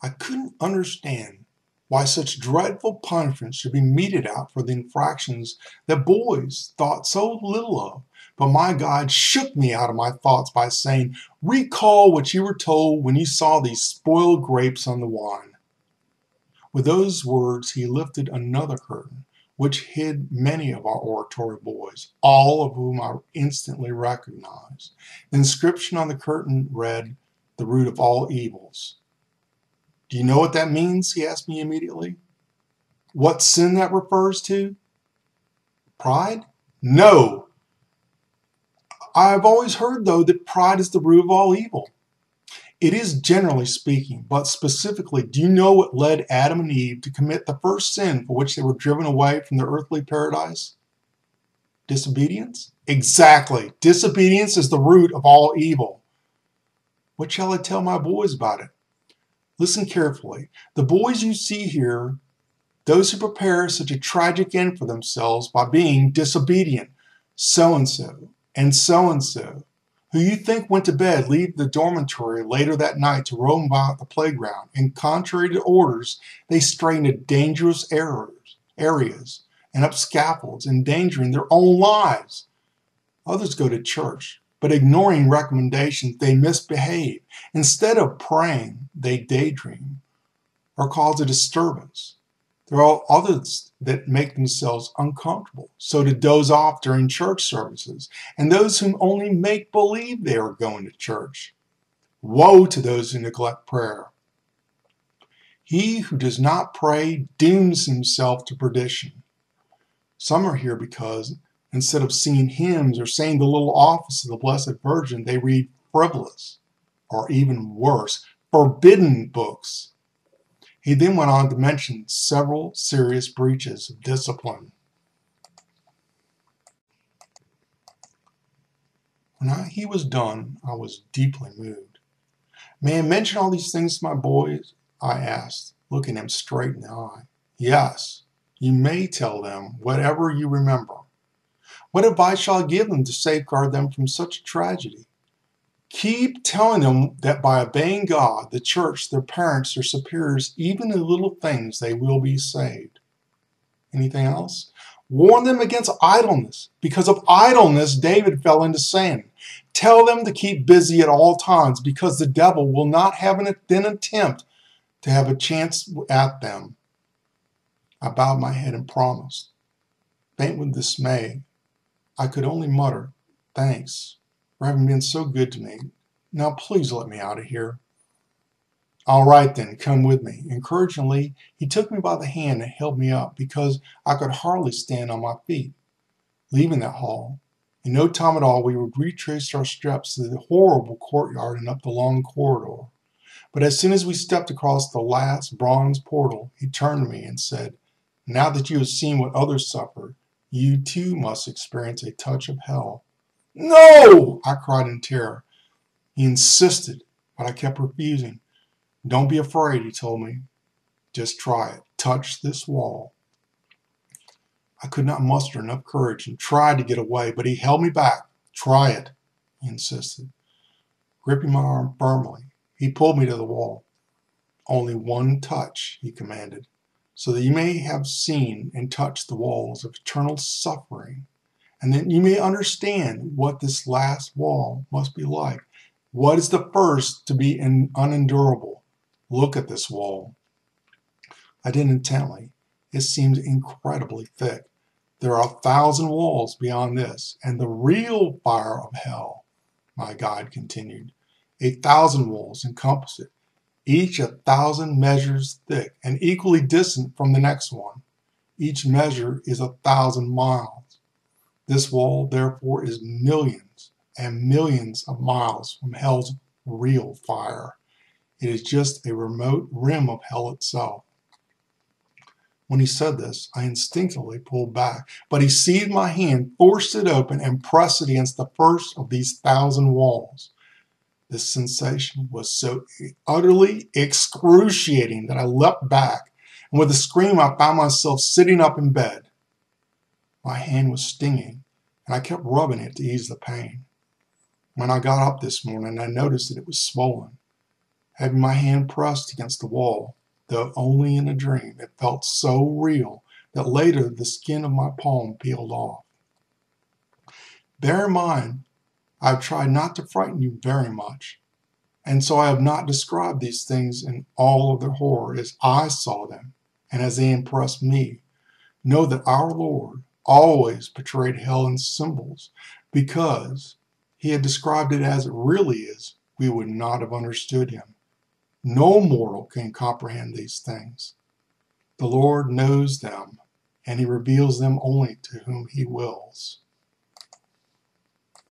I couldn't understand why such dreadful punishment should be meted out for the infractions that boys thought so little of. But my God shook me out of my thoughts by saying, "Recall what you were told when you saw these spoiled grapes on the vine." With those words he lifted another curtain, which hid many of our oratory boys, all of whom I instantly recognized. The inscription on the curtain read, "The root of all evils." "Do you know what that means?" he asked me immediately. "What sin that refers to?" "Pride?" "No. I've always heard, though, that pride is the root of all evil." "It is, generally speaking, but specifically, do you know what led Adam and Eve to commit the first sin for which they were driven away from their earthly paradise?" "Disobedience?" "Exactly. Disobedience is the root of all evil." "What shall I tell my boys about it?" "Listen carefully. The boys you see here, those who prepare such a tragic end for themselves by being disobedient, so-and-so and so-and-so, who you think went to bed, leave the dormitory later that night to roam about the playground, and contrary to orders, they stray into dangerous areas and up scaffolds, endangering their own lives. Others go to church, but ignoring recommendations, they misbehave. Instead of praying, they daydream or cause a disturbance. There are others that make themselves uncomfortable, so to doze off during church services, and those who only make believe they are going to church. Woe to those who neglect prayer. He who does not pray dooms himself to perdition. Some are here because, instead of singing hymns or saying the little office of the Blessed Virgin, they read frivolous, or even worse, forbidden books. He then went on to mention several serious breaches of discipline. When he was done, I was deeply moved. "May I mention all these things to my boys?" I asked, looking him straight in the eye. "Yes, you may tell them whatever you remember." "What advice shall I give them to safeguard them from such a tragedy?" "Keep telling them that by obeying God, the church, their parents, their superiors, even in little things, they will be saved." Anything else? "Warn them against idleness. Because of idleness, David fell into sin. Tell them to keep busy at all times, because the devil will not have an attempt to have a chance at them." I bowed my head and promised. Faint with dismay, I could only mutter, "Thanks for having been so good to me. Now please let me out of here." "All right then, come with me." Encouragingly, he took me by the hand and held me up because I could hardly stand on my feet. Leaving that hall, in no time at all we would retrace our steps to the horrible courtyard and up the long corridor. But as soon as we stepped across the last bronze portal, he turned to me and said, "Now that you have seen what others suffer, you too must experience a touch of hell." "No!" I cried in terror. He insisted, but I kept refusing. "Don't be afraid," he told me. "Just try it. Touch this wall." I could not muster enough courage and tried to get away, but he held me back. "Try it," he insisted. Gripping my arm firmly, he pulled me to the wall. "Only one touch," he commanded, "so that you may have seen and touched the walls of eternal suffering, and then you may understand what this last wall must be like. What is the first to be unendurable? Look at this wall." I did intently. It seemed incredibly thick. "There are 1,000 walls beyond this, and the real fire of hell," my guide continued. 1,000 walls encompass it, each 1,000 measures thick and equally distant from the next one. Each measure is 1,000 miles. This wall, therefore, is millions and millions of miles from hell's real fire. It is just a remote rim of hell itself. When he said this, I instinctively pulled back, but he seized my hand, forced it open, and pressed it against the first of these 1,000 walls. This sensation was so utterly excruciating that I leapt back, and with a scream I found myself sitting up in bed. My hand was stinging, and I kept rubbing it to ease the pain. When I got up this morning, I noticed that it was swollen. having my hand pressed against the wall, though only in a dream. It felt so real that later the skin of my palm peeled off. Bear in mind, I have tried not to frighten you very much, and so I have not described these things in all of their horror as I saw them and as they impressed me. Know that our Lord always portrayed hell in symbols, because he had described it as it really is, we would not have understood him. No mortal can comprehend these things. The Lord knows them, and he reveals them only to whom he wills.